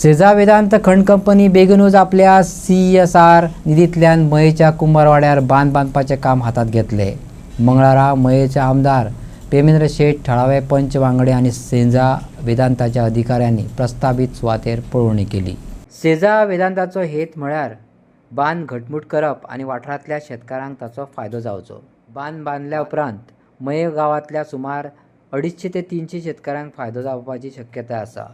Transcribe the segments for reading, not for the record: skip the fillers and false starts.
सेजा वेदांत खंड कंपनी बेगीनूच आपल्या CSR निधींतल्यान मयेच्या कुंभारवाड्यार बांद बांदपाचें काम हातात घेतले। मंगळारा मयेचे आमदार पेमेंद्र शेट, थळावे पंच वांगडी आनी सेजा वेदांताच्या अधिकाऱ्यांनी प्रस्तावित सुवातेर पळोवणी केली। सेजा वेदांताचो हेत म्हळ्यार बांद घटमूट करप आनी वाठारांतल्या शेतकारांक ताचो फायदो जावचो। बांद बांदल्या उपरांत मये गांवांतल्या सुमार 250 ते 300 शेतकारांक फायदो जावपाची शक्यताय आसा।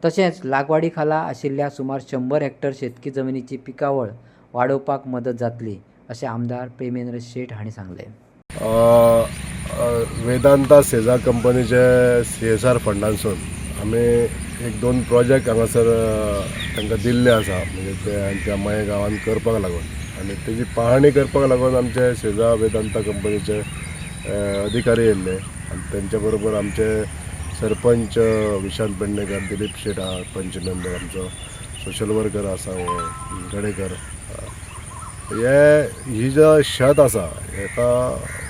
तशेंच लागवडी खाला आशिल्ल्या सुमार 100 हेक्टर शेतकी जमनीची पिकावळ वाडोवपाक मदत जातली, अशें आमदार पेमेंद्र शेट हांणी सांगले। वेदांता सेजा कंपनीचे CSR फंडांसून आमी 1-2 प्रोजेक्ट हांगासर तांकां दिल्ले आसा, म्हणजे ते त्या मये गांवांत करपाक लागून आनी तेजी पाहणी करपाक लागून आमचे सेजा वेदांता कंपनीचे अधिकारी येयल्ले आनी तेंच्या बरोबर आमचे सरपंच विशाल पेडणेकर, दिलीप शेट आहा पंच मेंबर, आमचो सोशल वर्कर आसा गडेकर, ही जो शेत आसा हेका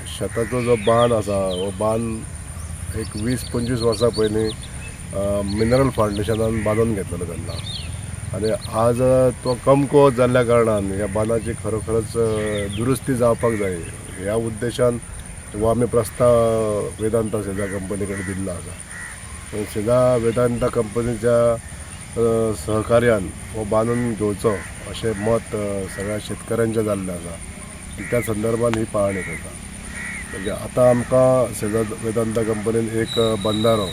शेताचो जो बांद आसा हो बांद एक 20-25 वर्सां पयलीं मिनरल फाउंडेशनान बांदून घेतलेलो तेन्ना, आनी आज तो कमकुवत जाल्ल्या कारणान ह्या बांदाची खरोखरच दुरुस्ती जावपाक जाय ह्या उद्देशान हो आमी प्रस्ताव वेदांता सेजा कंपनी कडेन दिल्लो आसा। सेजा वेदांता कंपनीच्या सहकार्यान हो बांदून घेवचो अशें मत सगळ्या शेतकऱ्यांचें जाल्लें आसा। त्या संदर्भान ही पाहणी करता। म्हणजे आतां आमकां सेजा वेदांता कंपनीन एक बंदारो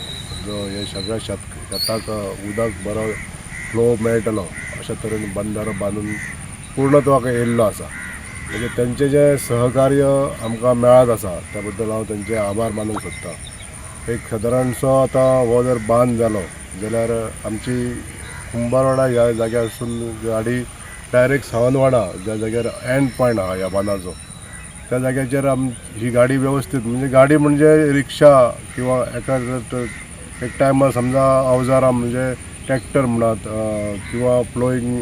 जो हे सगळ्या शेताक उदक बरो फ्लो मेळटलो अशा तरेन बंदारो बांदून पूर्णत्वाक येयल्लो आसा। म्हणजे तेंचें जें सहकार्य आमकां मेळत आसा त्या बद्दल हांव तेंचे आभार मानूंक सोदतां। एक सादारणसो आतां हो जर बांद जालो जाल्यार आमची कुंभारवाडा ह्या जाग्यारसून गाडी डायरेक्ट सावंतवाडा ज्या जाग्यार एंड पॉयंट आहा ह्या बांदाचो त्या जाग्याचेर ही गाडी वेवस्थीत, म्हणजे गाडी म्हणजे रिक्षा किंवा एका एक टायमार समजा अवजारां म्हणजे ट्रॅक्टर म्हणत किंवा प्लोईंग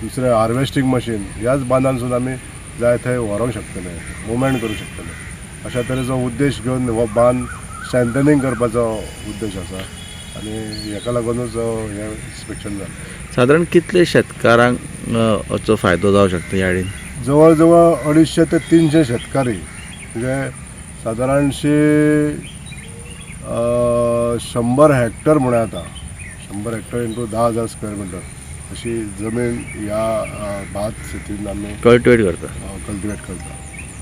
दुसरें हार्वेस्टिंग मशीन ह्याच बांदांसून आमी जाय थंय व्हरोंक शकतले, मुवमेंट करूंक शकतले। अशा तरेचो उद्देश घेवन हो बांद स्ट्रेंथनिंग करपाचो उद्देश आसा आनी हेका लागूनच हें इन्स्पेक्शन जालें। साधारण कितले शेतकारांक हाचो फायदो जावंक शकता ह्या हाडीन? जवळ जवळ 250 ते 300 शेतकारी, म्हणजे सादारणशी 100 हेक्टर म्हण येता, 100 हेक्टर इंटू 10,000 स्क्वेअर मिटर अशी जमीन ह्या भात शेतीन आमी कल्टिवेट करता.